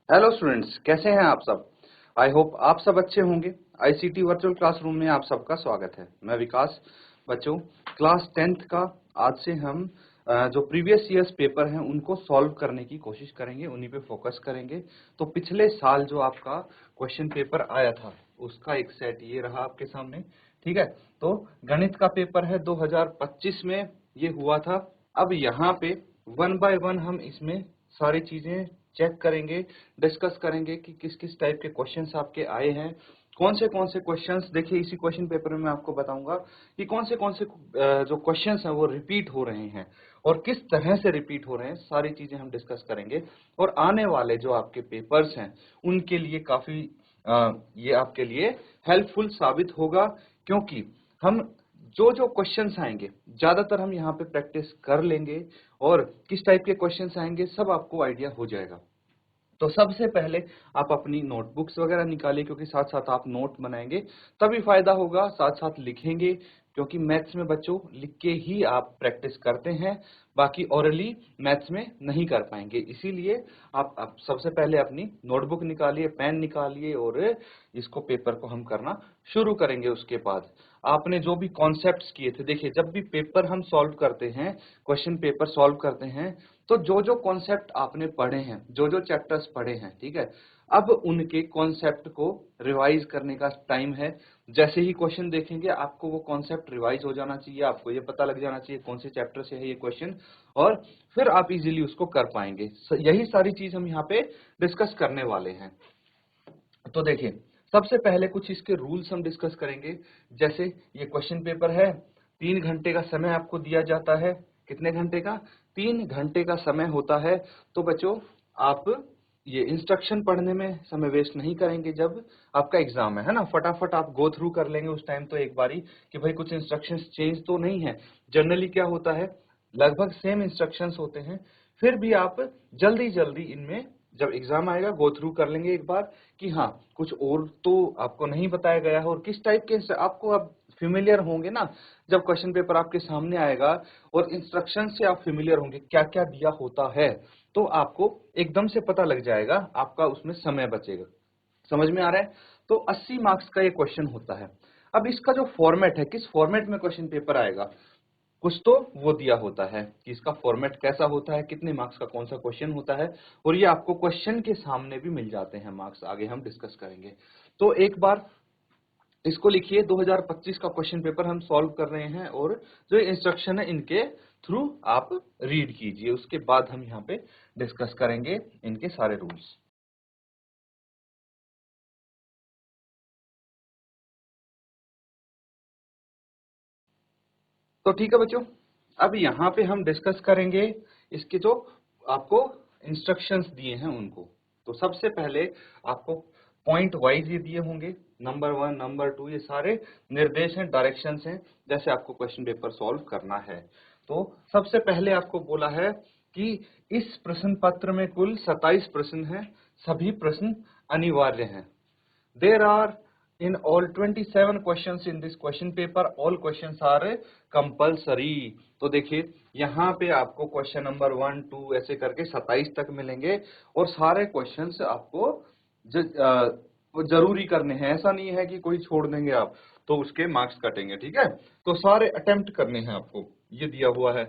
Hello students, कैसे हैं आप सब। आई होप आप सब अच्छे होंगे। आईसीटी वर्चुअल क्लासरूम में आप सबका स्वागत है। मैं विकास। बच्चों, क्लास 10th का आज से हम जो प्रीवियस ईयर्स पेपर हैं उनको सॉल्व करने की कोशिश करेंगे, उन्हीं पे फोकस करेंगे। तो पिछले साल जो आपका क्वेश्चन पेपर आया था उसका एक सेट ये रहा आपके सामने, ठीक है। तो गणित का पेपर है 2025 में ये हुआ था। अब यहाँ पे वन बाय वन हम इसमें सारी चीजें चेक करेंगे, डिस्कस करेंगे कि किस किस टाइप के क्वेश्चंस आपके आए हैं, कौन से क्वेश्चंस। देखिए, इसी क्वेश्चन पेपर में मैं आपको बताऊंगा कि कौन से जो क्वेश्चंस हैं वो रिपीट हो रहे हैं और किस तरह से रिपीट हो रहे हैं, सारी चीजें हम डिस्कस करेंगे। और आने वाले जो आपके पेपर्स हैं उनके लिए काफी ये आपके लिए हेल्पफुल साबित होगा, क्योंकि हम जो जो क्वेश्चंस आएंगे ज्यादातर हम यहाँ पे प्रैक्टिस कर लेंगे और किस टाइप के क्वेश्चंस आएंगे सब आपको आइडिया हो जाएगा। तो सबसे पहले आप अपनी नोटबुक्स वगैरह निकालिए, क्योंकि साथ साथ आप नोट बनाएंगे तभी फायदा होगा। साथ साथ लिखेंगे, क्योंकि मैथ्स में बच्चों लिख के ही आप प्रैक्टिस करते हैं, बाकी ओरली मैथ्स में नहीं कर पाएंगे। इसीलिए आप सबसे पहले अपनी नोटबुक निकालिए, पेन निकालिए और इसको पेपर को हम करना शुरू करेंगे। उसके बाद आपने जो भी कॉन्सेप्ट्स किए थे, देखिए जब भी पेपर हम सॉल्व करते हैं, क्वेश्चन पेपर सॉल्व करते हैं, तो जो जो कॉन्सेप्ट आपने पढ़े हैं, जो जो चैप्टर्स पढ़े हैं, ठीक है, अब उनके कॉन्सेप्ट को रिवाइज करने का टाइम है। जैसे ही क्वेश्चन देखेंगे आपको वो कॉन्सेप्ट रिवाइज हो जाना चाहिए, आपको ये पता लग जाना चाहिए कौन से चैप्टर से है ये क्वेश्चन, और फिर आप इजीली उसको कर पाएंगे। यही सारी चीज हम यहाँ पे डिस्कस करने वाले हैं। तो देखिए, सबसे पहले कुछ इसके रूल्स हम डिस्कस करेंगे। जैसे ये क्वेश्चन पेपर है, 3 घंटे का समय आपको दिया जाता है। कितने घंटे का? 3 घंटे का समय होता है। तो बच्चों, आप ये इंस्ट्रक्शन पढ़ने में समय वेस्ट नहीं करेंगे। जब आपका एग्जाम है ना, फटाफट आप गो थ्रू कर लेंगे उस टाइम तो एक बारी, कि भाई कुछ इंस्ट्रक्शंस चेंज तो नहीं है। जनरली क्या होता है, लगभग सेम इंस्ट्रक्शंस होते हैं, फिर भी आप जल्दी जल्दी इनमें जब एग्जाम आएगा गो थ्रू कर लेंगे एक बार, कि हाँ कुछ और तो आपको नहीं बताया गया है और किस टाइप के आपको अब फेमिलियर होंगे ना। जब क्वेश्चन पेपर आपके सामने आएगा और इंस्ट्रक्शन से आप फेमिलियर होंगे क्या क्या दिया होता है, तो आपको एकदम से पता लग जाएगा, आपका उसमें समय बचेगा। समझ में आ रहा है? तो 80 मार्क्स का ये क्वेश्चन होता है। अब इसका जो फॉर्मेट है, किस फॉर्मेट में क्वेश्चन पेपर आएगा, कुछ तो वो दिया होता है कि इसका फॉर्मेट कैसा होता है, कितने मार्क्स का कौन सा क्वेश्चन होता है, और ये आपको क्वेश्चन के सामने भी मिल जाते हैं मार्क्स, आगे हम डिस्कस करेंगे। तो एक बार इसको लिखिए, 2025 का क्वेश्चन पेपर हम सॉल्व कर रहे हैं और जो इंस्ट्रक्शन है इनके थ्रू आप रीड कीजिए, उसके बाद हम यहाँ पे डिस्कस करेंगे इनके सारे रूल्स। तो ठीक है बच्चों, अब यहाँ पे हम डिस्कस करेंगे इसके जो आपको इंस्ट्रक्शंस दिए हैं उनको। तो सबसे पहले आपको पॉइंट वाइज ये दिए होंगे, नंबर 1 नंबर 2, ये सारे निर्देश हैं, डायरेक्शंस हैं, जैसे आपको क्वेश्चन पेपर सॉल्व करना है। तो सबसे पहले आपको बोला है कि इस प्रश्न पत्र में कुल 27 प्रश्न हैं, सभी प्रश्न अनिवार्य हैं। There are in all 27 questions in this question paper, all questions are compulsory। तो देखिए, यहाँ पे आपको क्वेश्चन नंबर 1 2 ऐसे करके 27 तक मिलेंगे और सारे क्वेश्चंस आपको वो जरूरी करने हैं। ऐसा नहीं है कि कोई छोड़ देंगे आप तो उसके मार्क्स कटेंगे, ठीक है। तो सारे अटेम्प्ट करने हैं आपको, ये दिया हुआ है।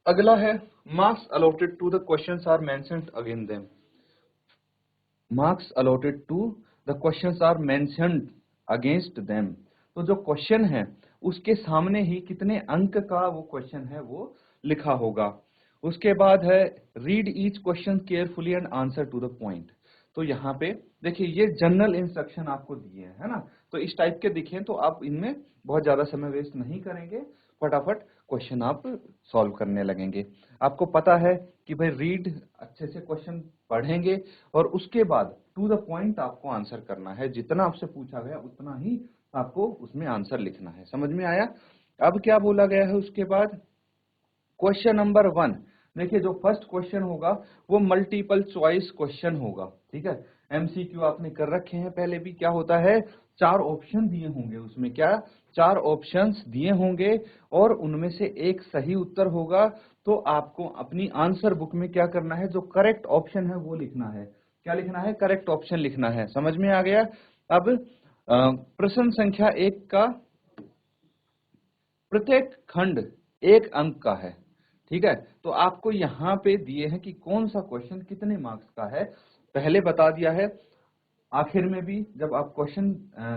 अगला है, marks allotted to the questions are mentioned again them. Marks allotted to the questions are mentioned against them. तो जो क्वेश्चन है उसके सामने ही कितने अंक का वो क्वेश्चन है वो लिखा होगा। उसके बाद है, read each question carefully and answer to the point. तो यहाँ पे देखिए, ये जनरल इंस्ट्रक्शन आपको दिए हैं, है ना। तो इस टाइप के दिखे तो आप इनमें बहुत ज्यादा समय वेस्ट नहीं करेंगे, फटाफट क्वेश्चन आप सॉल्व करने लगेंगे। आपको पता है कि भाई रीड अच्छे से क्वेश्चन पढ़ेंगे और उसके बाद टू द पॉइंट आपको आंसर करना है। जितना आपसे पूछा गया उतना ही आपको उसमें आंसर लिखना है। समझ में आया? अब क्या बोला गया है उसके बाद, क्वेश्चन नंबर 1। देखिए, जो फर्स्ट क्वेश्चन होगा वो मल्टीपल चॉइस क्वेश्चन होगा, ठीक है। एमसीक्यू आपने कर रखे हैं पहले भी। क्या होता है, 4 ऑप्शन दिए होंगे उसमें, क्या 4 ऑप्शंस दिए होंगे और उनमें से एक सही उत्तर होगा। तो आपको अपनी आंसर बुक में क्या करना है, जो करेक्ट ऑप्शन है वो लिखना है। क्या लिखना है, करेक्ट ऑप्शन लिखना है। समझ में आ गया। अब प्रश्न संख्या 1 का प्रत्येक खंड 1 अंक का है, ठीक है। तो आपको यहाँ पे दिए हैं कि कौन सा क्वेश्चन कितने मार्क्स का है, पहले बता दिया है। आखिर में भी जब आप क्वेश्चन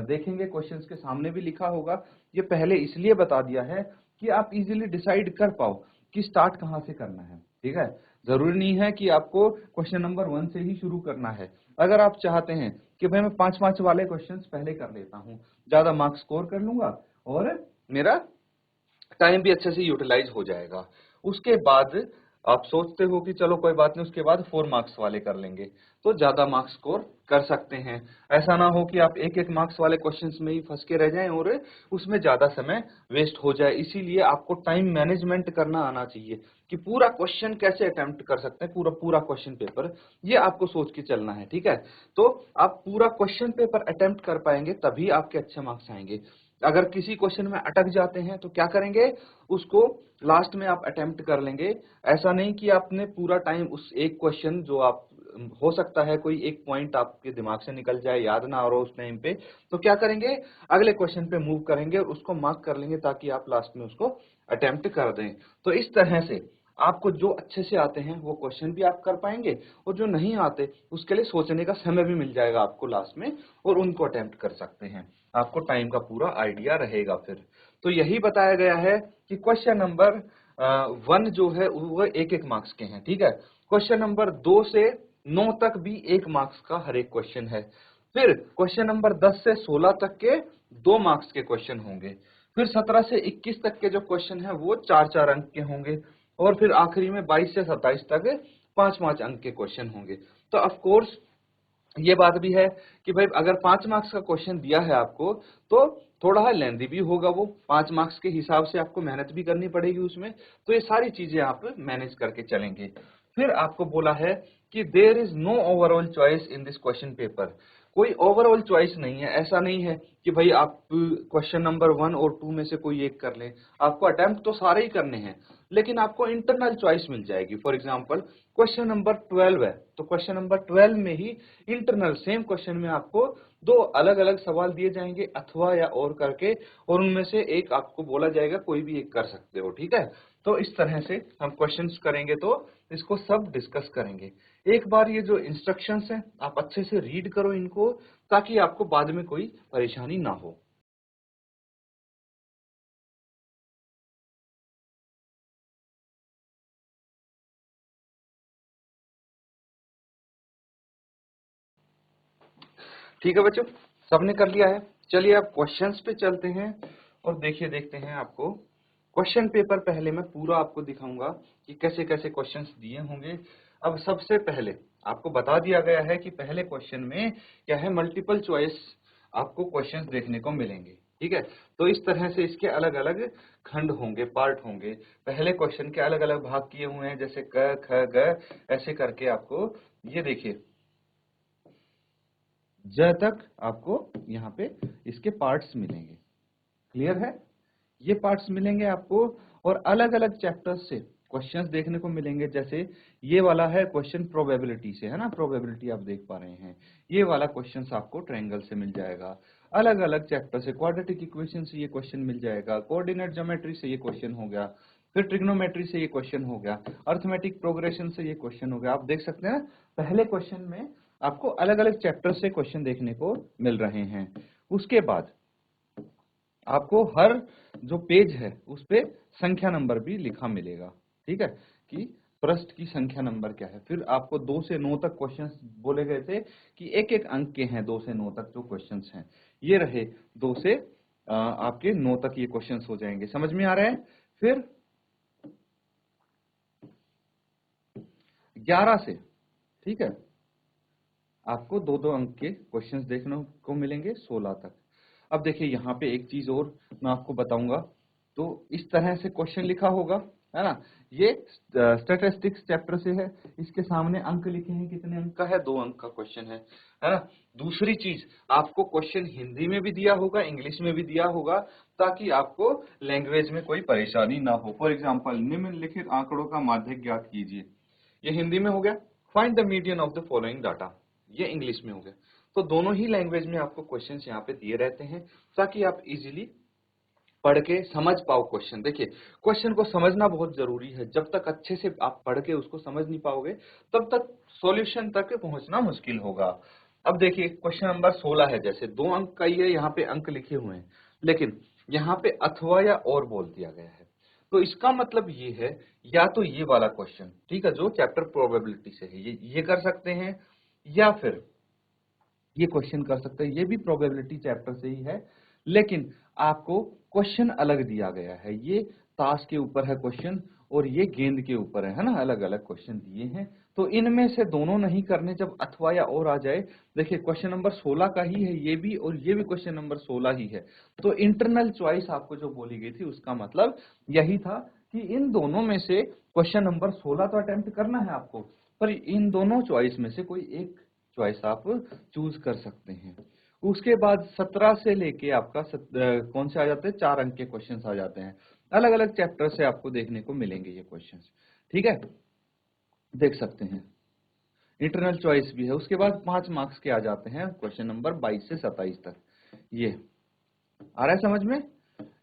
देखेंगे, क्वेश्चंस के सामने भी लिखा होगा। ये पहले इसलिए बता दिया है कि आप इजीली डिसाइड कर पाओ कि स्टार्ट कहाँ से करना है, ठीक है। जरूरी नहीं है कि आपको क्वेश्चन नंबर 1 से ही शुरू करना है। अगर आप चाहते हैं कि भाई मैं 5 वाले क्वेश्चंस पहले कर लेता हूँ, ज्यादा मार्क्स स्कोर कर लूंगा और मेरा टाइम भी अच्छे से यूटिलाइज हो जाएगा, उसके बाद आप सोचते हो कि चलो कोई बात नहीं, उसके बाद 4 मार्क्स वाले कर लेंगे, तो ज्यादा मार्क्स स्कोर कर सकते हैं। ऐसा ना हो कि आप एक मार्क्स वाले क्वेश्चंस में ही फंस के रह जाएं और उसमें ज्यादा समय वेस्ट हो जाए। इसीलिए आपको टाइम मैनेजमेंट करना आना चाहिए कि पूरा क्वेश्चन कैसे अटेम्प्ट कर सकते हैं, पूरा क्वेश्चन पेपर, ये आपको सोच के चलना है, ठीक है। तो आप पूरा क्वेश्चन पेपर अटेम्प्ट कर पाएंगे तभी आपके अच्छे मार्क्स आएंगे। अगर किसी क्वेश्चन में अटक जाते हैं तो क्या करेंगे, उसको लास्ट में आप अटेम्प्ट कर लेंगे। ऐसा नहीं कि आपने पूरा टाइम उस एक क्वेश्चन, जो आप हो सकता है कोई एक पॉइंट आपके दिमाग से निकल जाए, याद ना हो उस टाइम पे, तो क्या करेंगे, अगले क्वेश्चन पे मूव करेंगे और उसको मार्क कर लेंगे ताकि आप लास्ट में उसको अटेम्प्ट कर दें। तो इस तरह से आपको जो अच्छे से आते हैं वो क्वेश्चन भी आप कर पाएंगे और जो नहीं आते उसके लिए सोचने का समय भी मिल जाएगा आपको लास्ट में, और उनको अटेम्प्ट कर सकते हैं। आपको टाइम का पूरा आइडिया रहेगा फिर। तो यही बताया गया है कि क्वेश्चन नंबर 1 जो है वो 1 मार्क्स के हैं, ठीक है। क्वेश्चन नंबर 2 से 9 तक भी 1 मार्क्स का हर एक क्वेश्चन है। फिर क्वेश्चन नंबर 10 से 16 तक के 2 मार्क्स के क्वेश्चन होंगे। फिर 17 से 21 तक के जो क्वेश्चन है वो 4 अंक के होंगे। और फिर आखिरी में 22 से 27 तक 5 अंक के क्वेश्चन होंगे। तो ऑफ कोर्स ये बात भी है कि भाई अगर 5 मार्क्स का क्वेश्चन दिया है आपको तो थोड़ा लेंदी भी होगा, वो 5 मार्क्स के हिसाब से आपको मेहनत भी करनी पड़ेगी उसमें। तो ये सारी चीजें आप मैनेज करके चलेंगे। फिर आपको बोला है कि there is no overall choice in this question paper. कोई ओवरऑल चॉइस नहीं है। ऐसा नहीं है कि भाई आप क्वेश्चन नंबर 1 और 2 में से कोई एक कर लें। आपको अटेम्प्ट तो सारे ही करने हैं, लेकिन आपको इंटरनल चॉइस मिल जाएगी। फॉर एग्जांपल क्वेश्चन नंबर 12 है तो क्वेश्चन नंबर 12 में ही इंटरनल सेम क्वेश्चन में आपको 2 अलग अलग सवाल दिए जाएंगे, अथवा या और करके, और उनमें से एक आपको बोला जाएगा कोई भी एक कर सकते हो, ठीक है। तो इस तरह से हम क्वेश्चंस करेंगे तो इसको सब डिस्कस करेंगे। एक बार ये जो इंस्ट्रक्शंस हैं आप अच्छे से रीड करो इनको, ताकि आपको बाद में कोई परेशानी ना हो। ठीक है बच्चों, सबने कर लिया है। चलिए अब क्वेश्चंस पे चलते हैं और देखते हैं आपको क्वेश्चन पेपर। पहले मैं पूरा आपको दिखाऊंगा कि कैसे कैसे क्वेश्चंस दिए होंगे। अब सबसे पहले आपको बता दिया गया है कि पहले क्वेश्चन में क्या है, मल्टीपल चॉइस आपको क्वेश्चंस देखने को मिलेंगे, ठीक है। तो इस तरह से इसके अलग अलग खंड होंगे, पार्ट होंगे। पहले क्वेश्चन के अलग अलग भाग किए हुए हैं, जैसे क ख ग, ऐसे करके आपको ये देखिए ज तक आपको यहाँ पे इसके पार्ट्स मिलेंगे। क्लियर है, ये पार्ट्स मिलेंगे आपको। और अलग अलग चैप्टर्स से क्वेश्चंस देखने को मिलेंगे। जैसे ये वाला है क्वेश्चन प्रोबेबिलिटी से, है ना, प्रोबेबिलिटी आप देख पा रहे हैं। ये वाला क्वेश्चंस आपको ट्रायंगल से मिल जाएगा। अलग अलग चैप्टर से क्वाड्रेटिक इक्वेशन से ये क्वेश्चन मिल जाएगा, कोऑर्डिनेट ज्योमेट्री से ये क्वेश्चन हो गया, फिर ट्रिग्नोमेट्री से ये क्वेश्चन हो गया, अर्थमेटिक प्रोग्रेशन से ये क्वेश्चन हो गया। आप देख सकते हैं पहले क्वेश्चन में आपको अलग अलग चैप्टर से क्वेश्चन देखने को मिल रहे हैं। उसके बाद आपको हर जो पेज है उस पे संख्या नंबर भी लिखा मिलेगा, ठीक है, कि पृष्ठ की संख्या नंबर क्या है। फिर आपको 2 से 9 तक क्वेश्चंस बोले गए थे कि एक अंक के हैं। 2 से 9 तक जो क्वेश्चंस हैं ये रहे। 2 से आपके 9 तक ये क्वेश्चंस हो जाएंगे। समझ में आ रहा है। फिर 11 से, ठीक है, आपको 2-2 अंक के क्वेश्चंस देखने को मिलेंगे 16 तक। अब देखिए यहाँ पे एक चीज और मैं आपको बताऊंगा। तो इस तरह से क्वेश्चन लिखा होगा, है ना। ये स्टैटिस्टिक्स चैप्टर से है। इसके सामने अंक लिखे हैं, कितने अंक का है, 2 अंक का क्वेश्चन है ना। दूसरी चीज, आपको क्वेश्चन हिंदी में भी दिया होगा, इंग्लिश में भी दिया होगा, ताकि आपको लैंग्वेज में कोई परेशानी ना हो। फॉर एग्जाम्पल, निम्नलिखित आंकड़ों का माध्य ज्ञात कीजिए। ये हिंदी में हो गया, find the median of the following data. ये इंग्लिश में हो गया। तो दोनों ही लैंग्वेज में आपको क्वेश्चंस यहाँ पे दिए रहते हैं ताकि आप इजीली पढ़ के समझ पाओ क्वेश्चन। देखिए, क्वेश्चन को समझना बहुत जरूरी है। जब तक अच्छे से आप पढ़ के उसको समझ नहीं पाओगे तब तक सॉल्यूशन तक पहुंचना मुश्किल होगा। अब देखिए क्वेश्चन नंबर 16 है, जैसे 2 अंक का ही है, यहाँ पे अंक लिखे हुए हैं, लेकिन यहाँ पे अथवा या और बोल दिया गया है। तो इसका मतलब ये है, या तो ये वाला क्वेश्चन, ठीक है, जो चैप्टर प्रोबेबिलिटी से है, ये कर सकते हैं, या फिर ये क्वेश्चन कर सकते हैं, ये भी प्रोबेबिलिटी चैप्टर से ही है, लेकिन आपको क्वेश्चन अलग दिया गया है। ये ताश के ऊपर है क्वेश्चन और ये गेंद के ऊपर है ना, अलग अलग क्वेश्चन दिए हैं। तो इनमें से दोनों नहीं करने, जब अथवा या और आ जाए। देखिए क्वेश्चन नंबर 16 का ही है ये भी, और ये भी क्वेश्चन नंबर 16 ही है। तो इंटरनल चॉइस आपको जो बोली गई थी उसका मतलब यही था कि इन दोनों में से क्वेश्चन नंबर 16 तो अटेम्प्ट करना है आपको, पर इन दोनों चॉइस में से कोई एक चॉइस आप चूज कर सकते हैं। उसके बाद 17 से लेके आपका कौन से आ जाते हैं, 4 अंक के क्वेश्चंस आ जाते हैं। अलग अलग चैप्टर से आपको देखने को मिलेंगे ये क्वेश्चंस, ठीक है, देख सकते हैं। इंटरनल चॉइस भी है। उसके बाद 5 मार्क्स के आ जाते हैं क्वेश्चन नंबर 22 से 27 तक। ये आ रहा है समझ में?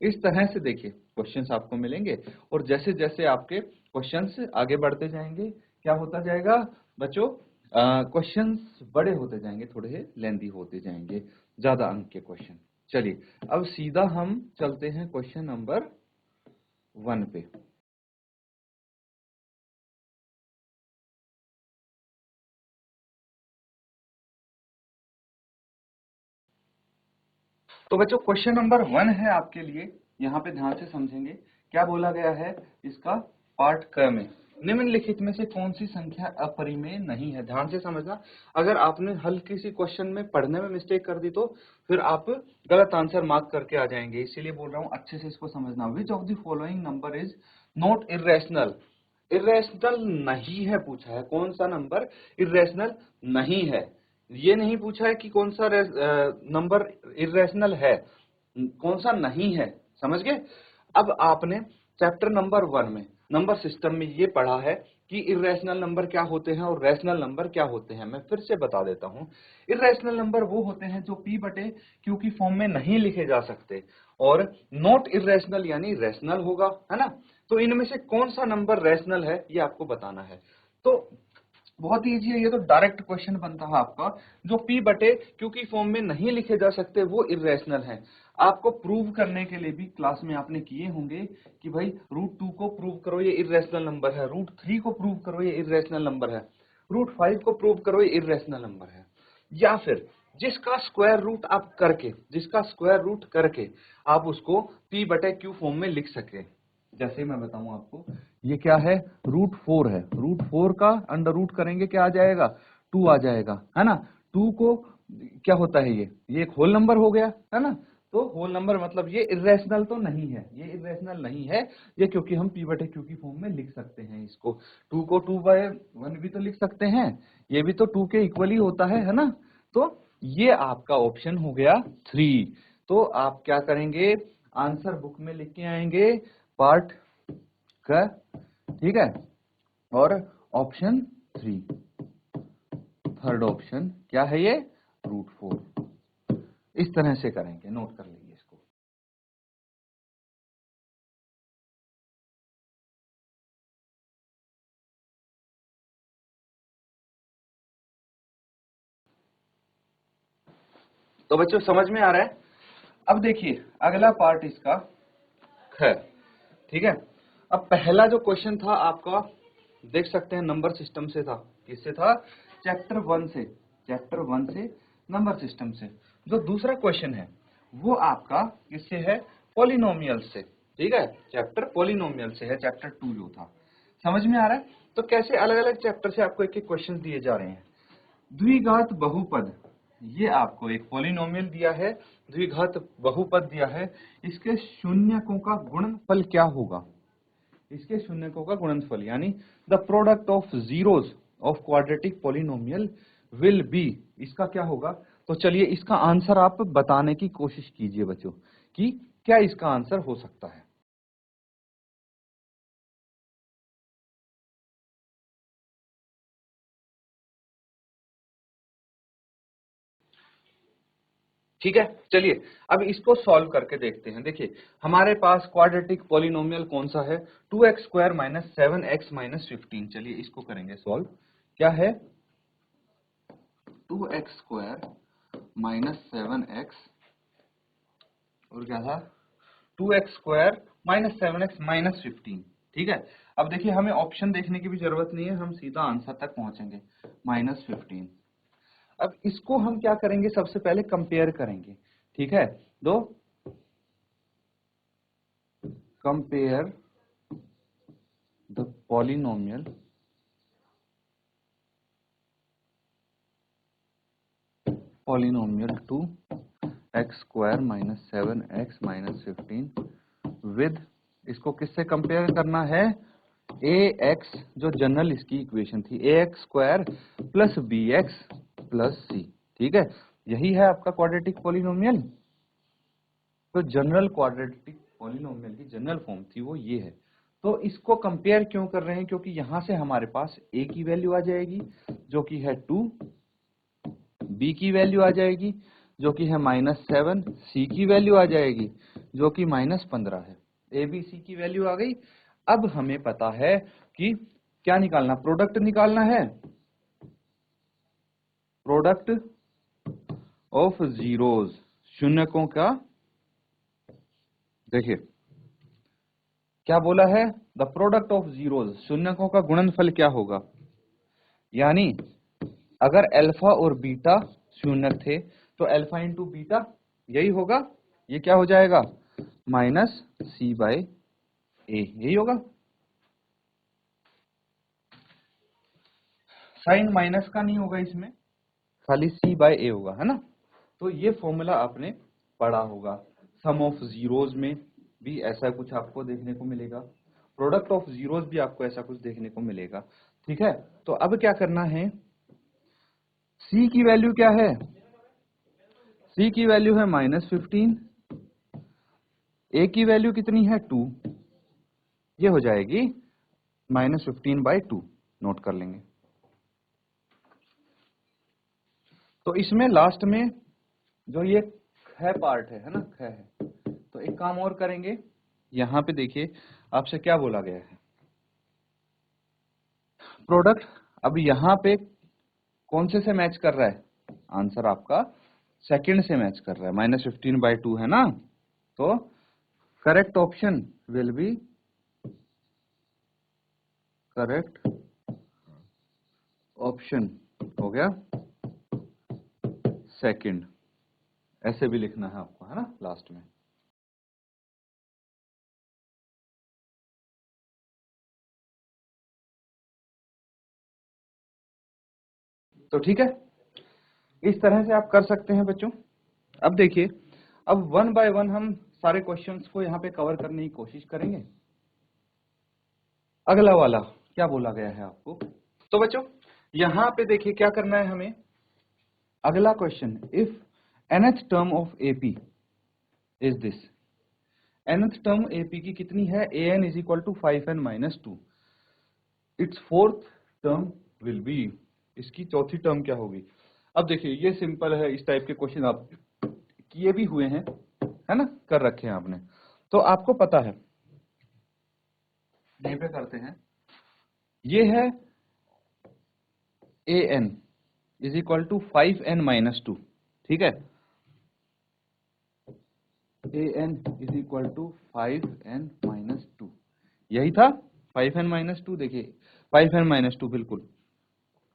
इस तरह से देखिए क्वेश्चंस आपको मिलेंगे, और जैसे जैसे आपके क्वेश्चंस आगे बढ़ते जाएंगे क्या होता जाएगा बच्चों, क्वेश्चंस बड़े होते जाएंगे, थोड़े लेंथी होते जाएंगे, ज्यादा अंक के क्वेश्चन। चलिए अब सीधा हम चलते हैं क्वेश्चन नंबर 1 पे। तो बच्चों क्वेश्चन नंबर 1 है आपके लिए, यहाँ पे ध्यान से समझेंगे क्या बोला गया है इसका। पार्ट क में निम्नलिखित में से कौन सी संख्या अपरिमेय नहीं है। ध्यान से समझना, अगर आपने हल्की सी क्वेश्चन में पढ़ने में मिस्टेक कर दी तो फिर आप गलत आंसर मार्क करके आ जाएंगे, इसीलिए बोल रहा हूँ अच्छे से इसको समझना। Which of the following number is not irrational. Irrational नहीं है पूछा है, कौन सा नंबर इरेशनल नहीं है। ये नहीं पूछा है कि कौन सा नंबर इरेशनल है, कौन सा नहीं है, समझ गए। अब आपने चैप्टर नंबर 1 में नंबर सिस्टम में ये पढ़ा है कि इरेशनल नंबर क्या होते हैं और रैशनल नंबर क्या होते हैं। मैं फिर से बता देता हूँ, इरेशनल नंबर वो होते हैं जो p बटे q की फॉर्म में नहीं लिखे जा सकते, और नॉट इरेशनल यानी रैशनल होगा, है ना। तो इनमें से कौन सा नंबर रैशनल है ये आपको बताना है। तो बहुत इजी है, ये तो डायरेक्ट क्वेश्चन बनता है आपका। जो p बटे q की फॉर्म में नहीं लिखे जा सकते वो इरेशनल है। आपको प्रूव करने के लिए भी क्लास में आपने किए होंगे कि भाई √2 को प्रूव करो ये इरेशनल नंबर है, √3 को प्रूव करो ये इरेशनल नंबर है, √5 को प्रूव करो ये इरेशनल नंबर है। या फिर जिसका स्क्वायर रूट आप करके, जिसका स्क्वायर रूट करके आप उसको p बटे q फॉर्म में लिख सके। जैसे मैं बताऊं आपको, ये क्या है, √4 है, √4 का अंडर रूट करेंगे क्या आ जाएगा, 2 आ जाएगा, है ना। 2 को क्या होता है, ये एक होल नंबर हो गया, है ना। तो होल नंबर मतलब ये इरेशनल तो नहीं है, ये इरेशनल नहीं है ये, क्योंकि हम p बटे q की फॉर्म में लिख सकते हैं इसको। 2 को 2/1 भी तो लिख सकते हैं, ये भी तो 2 के इक्वल ही होता है ना। तो ये आपका ऑप्शन हो गया 3। तो आप क्या करेंगे, आंसर बुक में लिख के आएंगे पार्ट का, ठीक है, और ऑप्शन 3, थर्ड ऑप्शन क्या है ये, √4। इस तरह से करेंगे, नोट कर लीजिए इसको। तो बच्चों समझ में आ रहा है। अब देखिए अगला पार्ट इसका है, ठीक है। अब पहला जो क्वेश्चन था आपका, देख सकते हैं नंबर सिस्टम से था। किससे था, चैप्टर 1 से, चैप्टर 1 से नंबर सिस्टम से। जो दूसरा क्वेश्चन है वो आपका किससे है, पॉलिनोमियल से, ठीक है, चैप्टर पॉलिनोमियल से है, चैप्टर 2 जो था। समझ में आ रहा है। तो कैसे अलग अलग चैप्टर से आपको एक एक क्वेश्चन दिए जा रहे हैं। द्विघात बहुपद, ये आपको एक पॉलिनोमियल दिया है, द्विघात बहुपद दिया है, इसके शून्यकों का गुणनफल क्या होगा, इसके शून्यकों का गुणनफल यानी the product of zeros of quadratic polynomial will be, इसका क्या होगा। तो चलिए इसका आंसर आप बताने की कोशिश कीजिए बच्चों कि क्या इसका आंसर हो सकता है। ठीक है, चलिए अब इसको सॉल्व करके देखते हैं। देखिए हमारे पास क्वाड्रेटिक पॉलिनोमियल कौन सा है, 2x² माइनस 7x माइनस 15। चलिए इसको करेंगे सॉल्व। क्या है, 2x² माइनस 7x और क्या था, 2x² माइनस 7x माइनस 15। ठीक है, अब देखिए हमें ऑप्शन देखने की भी जरूरत नहीं है, हम सीधा आंसर तक पहुंचेंगे, माइनस 15। अब इसको हम क्या करेंगे, सबसे पहले कंपेयर करेंगे। ठीक है, दो compare the polynomial to x² minus 7x minus 15 with, इसको किससे कंपेयर करना है, ax, जो जनरल इसकी इक्वेशन थी, ax² plus bx plus c। ठीक है, यही है आपका क्वाड्रेटिक पॉलिनोमियल। तो जनरल क्वाड्रेटिक पॉलिनोमियल की जनरल फॉर्म थी वो ये है। तो इसको कंपेयर क्यों कर रहे हैं, क्योंकि यहां से हमारे पास a की वैल्यू आ जाएगी जो कि है 2, b की वैल्यू आ जाएगी जो कि है -7, c की वैल्यू आ जाएगी जो कि -15 है। a b c की वैल्यू आ गई। अब हमें पता है कि क्या निकालना, प्रोडक्ट निकालना है, प्रोडक्ट ऑफ जीरोज, शून्यकों का। देखिए क्या बोला है, द प्रोडक्ट ऑफ जीरोज, शून्यकों का गुणनफल क्या होगा, यानी अगर अल्फा और बीटा शून्यक थे तो अल्फा इंटू बीटा यही होगा, ये क्या हो जाएगा, माइनस सी बाय ए, यही होगा। साइन माइनस का नहीं होगा इसमें, खाली सी बाय ए होगा, है ना। तो ये फॉर्मूला आपने पढ़ा होगा। सम ऑफ जीरोज में भी ऐसा कुछ आपको देखने को मिलेगा, प्रोडक्ट ऑफ जीरोज भी आपको ऐसा कुछ देखने को मिलेगा। ठीक है, तो अब क्या करना है, c की वैल्यू क्या है, c की वैल्यू है -15, a की वैल्यू कितनी है 2, ये हो जाएगी -15/2, नोट कर लेंगे। तो इसमें लास्ट में जो ये ख पार्ट है ना, ख है, तो एक काम और करेंगे, यहां पे देखिए आपसे क्या बोला गया है, प्रोडक्ट। अब यहां पे कौन से मैच कर रहा है, आंसर आपका सेकंड से मैच कर रहा है, -15/2 है ना। तो correct option will be, correct option हो गया सेकंड, ऐसे भी लिखना है आपको, है ना, लास्ट में। तो ठीक है, इस तरह से आप कर सकते हैं बच्चों। अब देखिए, अब वन बाय वन हम सारे क्वेश्चंस को यहाँ पे कवर करने की कोशिश करेंगे। अगला वाला क्या बोला गया है आपको, तो बच्चों यहाँ पे देखिए क्या करना है हमें, अगला question, if nth term of AP is this, nth term AP की कितनी है, an is equal to 5n-2, it's fourth term will be, इसकी चौथी टर्म क्या होगी। अब देखिए ये सिंपल है, इस टाइप के क्वेश्चन आप किए भी हुए हैं, है ना, कर रखे हैं आपने, तो आपको पता है। यहीं पे करते हैं, ये है an is equal to 5n-2, ठीक है, an is equal to 5n-2, यही था 5n-2, देखिए 5n-2 बिल्कुल।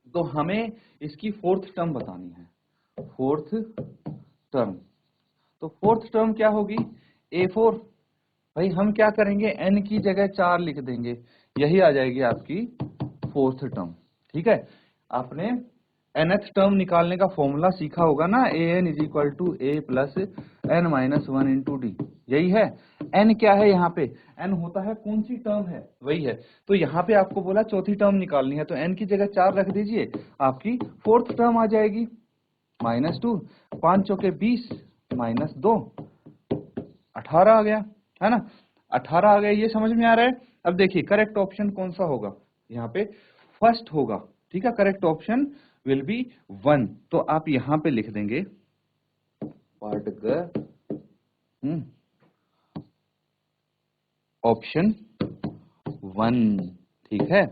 तो हमें इसकी फोर्थ टर्म बतानी है, फोर्थ टर्म। तो फोर्थ टर्म क्या होगी, A4। भाई हम क्या करेंगे, n की जगह 4 लिख देंगे, यही आ जाएगी आपकी फोर्थ टर्म। ठीक है, आपने nth टर्म निकालने का फॉर्मूला सीखा होगा ना, an is equal to a plus n-1 into D, यही है। n क्या है यहाँ पे, n होता है कौन सी टर्म है, वही है। तो यहाँ पे आपको बोला चौथी टर्म निकालनी है, तो n की जगह 4 रख दीजिए, आपकी फोर्थ टर्म आ जाएगी, -2, 5 चौके 20, -2, 18 आ गया, है ना, 18 आ गया, ये समझ में आ रहा है। अब देखिए करेक्ट ऑप्शन कौन सा होगा, यहाँ पे फर्स्ट होगा, ठीक है, करेक्ट ऑप्शन विल बी 1। तो आप यहां पे लिख देंगे पार्ट ग ऑप्शन 1। ठीक है,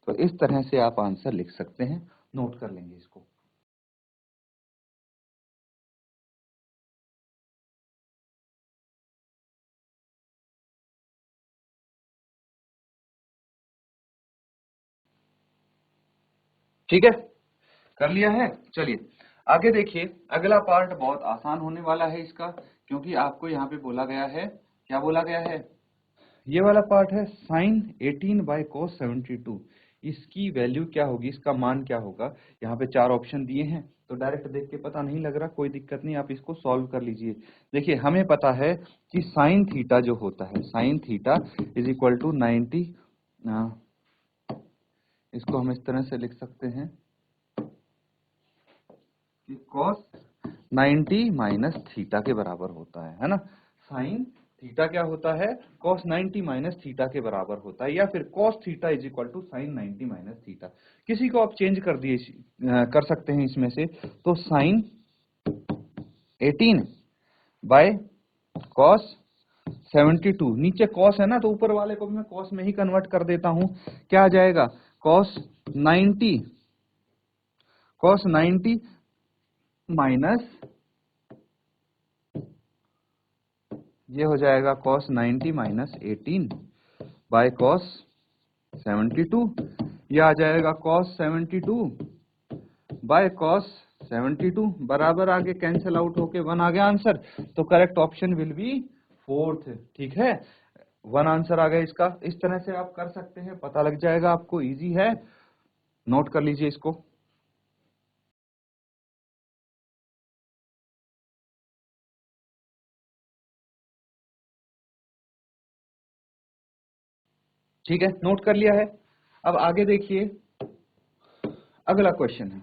तो इस तरह से आप आंसर लिख सकते हैं, नोट कर लेंगे इसको। ठीक है, कर लिया है। चलिए आगे देखिए, अगला पार्ट बहुत आसान होने वाला है इसका, क्योंकि आपको यहाँ पे बोला गया है, क्या बोला गया है, ये वाला पार्ट है साइन 18 बाई cos 72। इसकी वैल्यू क्या होगी, इसका मान क्या होगा। यहाँ पे 4 ऑप्शन दिए हैं, तो डायरेक्ट देख के पता नहीं लग रहा, कोई दिक्कत नहीं, आप इसको सॉल्व कर लीजिए। देखिए हमें पता है कि साइन थीटा जो होता है, sine theta is equal to 90, इसको हम इस तरह से लिख सकते हैं कि cos 90 माइनस थीटा के बराबर होता है ना। साइन थीटा क्या होता है, cos 90 माइनस थीटा के बराबर होता है, या फिर cos theta is equal to sine 90 minus theta. किसी को आप चेंज कर सकते हैं इसमें से, तो साइन 18 बाय cos 72, नीचे cos है ना, तो ऊपर वाले को भी मैं cos में ही कन्वर्ट कर देता हूं। क्या आ जाएगा, cos 90 माइनस, ये हो जाएगा cos 90 माइनस 18 बाय cos 72, ये आ जाएगा cos 72 बाय cos 72, बराबर आगे कैंसिल आउट होके 1 आ गया आंसर। तो correct option will be 4th। ठीक है, 1 आंसर आ गया इसका। इस तरह से आप कर सकते हैं, पता लग जाएगा आपको, इजी है, नोट कर लीजिए इसको। ठीक है, नोट कर लिया है। अब आगे देखिए, अगला क्वेश्चन है,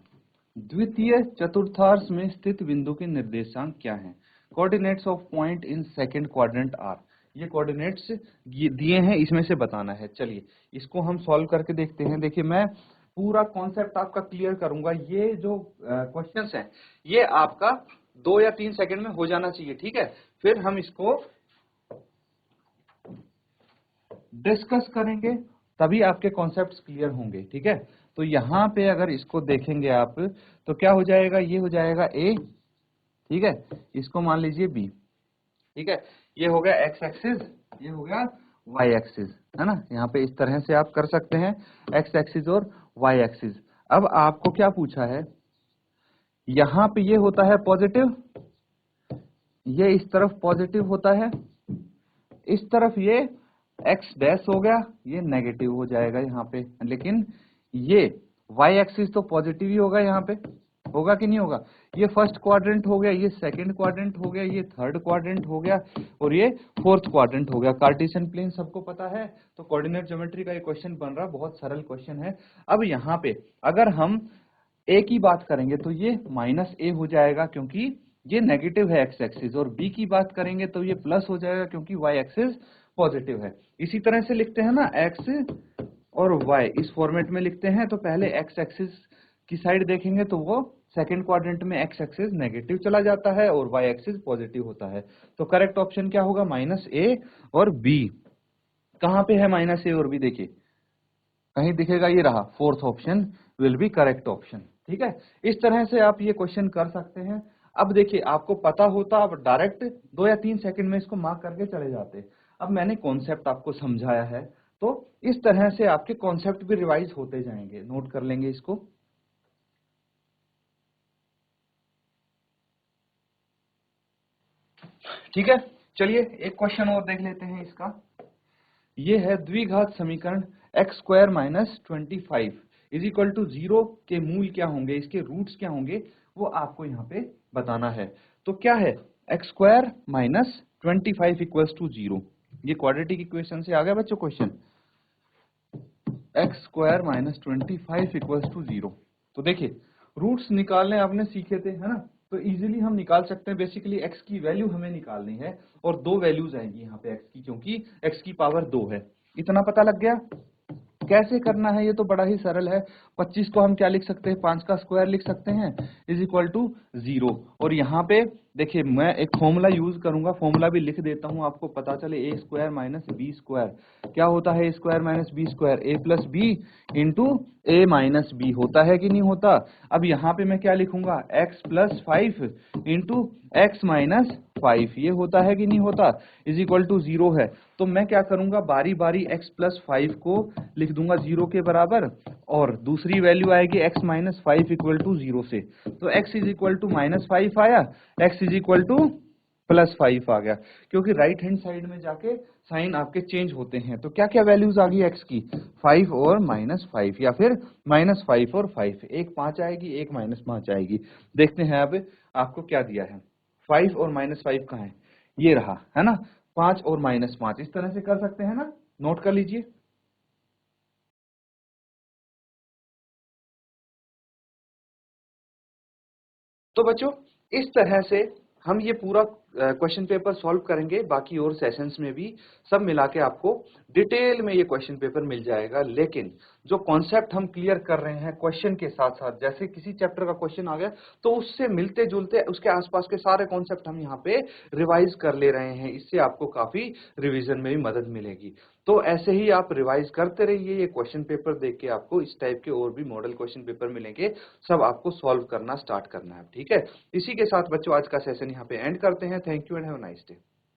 द्वितीय चतुर्थांश में स्थित बिंदु के निर्देशांक क्या हैं। Coordinates of point in second quadrant are. ये कोऑर्डिनेट्स दिए हैं, इसमें से बताना है। चलिए इसको हम सॉल्व करके देखते हैं। देखिए मैं पूरा कॉन्सेप्ट आपका क्लियर करूंगा। ये जो क्वेश्चंस हैं, ये आपका 2 या 3 सेकंड में हो जाना चाहिए। ठीक है, फिर हम इसको डिस्कस करेंगे, तभी आपके कॉन्सेप्ट्स क्लियर होंगे। ठीक है, तो यहाँ पे अगर इसको देखेंगे आप, तो क्या हो जाएगा, ये हो जाएगा ए, ठीक है, इसको मान लीजिए बी। ठीक है, ये हो गया एक्स एक्सिस, ये हो गया वाई एक्सिस, है ना। यहाँ पे इस तरह से आप कर सकते हैं, एक्स एक्सिस और वाई एक्सिस। अब आपको क्या पूछा है, यहाँ पे ये होता है पॉजिटिव, ये इस तरफ पॉजिटिव होता है, इस तरफ ये एक्स डैश हो गया, ये नेगेटिव हो जाएगा यहाँ पे। लेकिन ये वाई एक्सिस तो पॉजिटिव ही होगा, यहाँ पे होगा कि नहीं होगा। ये फर्स्ट क्वाड्रेंट हो गया, ये सेकंड क्वाड्रेंट हो गया, ये थर्ड क्वाड्रेंट हो गया, और ये फोर्थ क्वाड्रेंट हो गया। कार्टेशियन प्लेन सबको पता है, तो कोऑर्डिनेट ज्योमेट्री का ये क्वेश्चन बन रहा, बहुत सरल क्वेश्चन है। अब यहाँ पे अगर हम ए की बात करेंगे तो ये माइनस ए हो जाएगा, क्योंकि ये नेगेटिव है एक्स एक्सिस, और बी की बात करेंगे तो ये प्लस हो जाएगा, क्योंकि वाई एक्सिस पॉजिटिव है। इसी तरह से लिखते हैं ना, एक्स और वाई इस फॉर्मेट में लिखते हैं। तो पहले एक्स एक्सिस की साइड देखेंगे तो वो सेकंड क्वाड्रेंट में एक्स एक्सिस नेगेटिव चला जाता है और वाई एक्सिस पॉजिटिव होता है। तो करेक्ट ऑप्शन क्या होगा, माइनस ए और बी। कहां पे है माइनस ए और बी, देखिए कहीं दिखेगा, ये रहा, fourth option will be correct option. ठीक है, इस तरह से आप ये क्वेश्चन कर सकते हैं। अब देखिए आपको पता होता, आप डायरेक्ट 2 या 3 सेकंड में इसको मार्क करके चले जाते। अब मैंने कॉन्सेप्ट आपको समझाया है, तो इस तरह से आपके कॉन्सेप्ट भी रिवाइज होते जाएंगे। नोट कर लेंगे इसको। ठीक है, चलिए एक क्वेश्चन और देख लेते हैं इसका। ये है द्विघात समीकरण x square minus 25 is equal to 0 के मूल क्या होंगे, इसके रूट्स क्या होंगे, वो आपको यहाँ पे बताना है। तो क्या है, x square minus 25 equals to 0। ये क्वाड्रेटिक इक्वेशन से आ गया बच्चों question, x square minus 25 equals to 0। तो देखिए रूट्स निकालने आपने सीखे थे, है ना, तो इजीली हम निकाल सकते हैं। बेसिकली एक्स की वैल्यू हमें निकालनी है, और 2 वैल्यूज आएंगी यहाँ पे एक्स की, क्योंकि एक्स की पावर 2 है। इतना पता लग गया। कैसे करना है ये तो बड़ा ही सरल है। 25 को हम क्या लिख सकते हैं, 5 का स्क्वायर लिख सकते हैं इज इक्वल टू 0। और यहाँ पे देखिए मैं एक फॉर्मूला यूज करूंगा, फॉर्मूला भी लिख देता हूँ आपको पता चले। ए स्क्वायर माइनस बी स्क्वायर क्या होता है, ए स्क्वायर माइनस बी स्क्वायर, ए प्लस बी इंटू ए माइनस बी होता है कि नहीं होता। अब यहाँ पे मैं क्या लिखूंगा, x plus 5 into x minus 5 ये होता है कि नहीं होता, इज इक्वल टू 0 है। तो मैं क्या करूंगा, बारी बारी x प्लस 5 को लिख दूंगा 0 के बराबर, और दूसरी वैल्यू आएगी x माइनस 5 इक्वल टू 0 से। तो x is equal to minus 5 आया, x is equal to plus 5 आ गया, क्योंकि राइट हैंड साइड में जाके साइन आपके चेंज होते हैं। तो क्या क्या वैल्यूज आ गई x की, 5 और माइनस 5, या फिर माइनस 5 और 5, एक 5 आएगी एक माइनस 5 आएगी। देखते हैं अब आपको क्या दिया है, 5 और माइनस 5 कहाँ है, ये रहा है ना, 5 और माइनस 5, इस तरह से कर सकते हैं ना, नोट कर लीजिए। तो बच्चों इस तरह से हम ये पूरा क्वेश्चन पेपर सॉल्व करेंगे, बाकी और सेशंस में भी सब मिला के आपको डिटेल में ये क्वेश्चन पेपर मिल जाएगा। लेकिन जो कॉन्सेप्ट हम क्लियर कर रहे हैं क्वेश्चन के साथ साथ, जैसे किसी चैप्टर का क्वेश्चन आ गया तो उससे मिलते जुलते उसके आसपास के सारे कॉन्सेप्ट हम यहाँ पे रिवाइज कर ले रहे हैं, इससे आपको काफी रिवीजन में भी मदद मिलेगी। तो ऐसे ही आप रिवाइज करते रहिए, ये क्वेश्चन पेपर देख के आपको इस टाइप के और भी मॉडल क्वेश्चन पेपर मिलेंगे, सब आपको सॉल्व करना स्टार्ट करना है, ठीक है। इसी के साथ बच्चों आज का सेशन यहाँ पे एंड करते हैं। Thank you and have a nice day.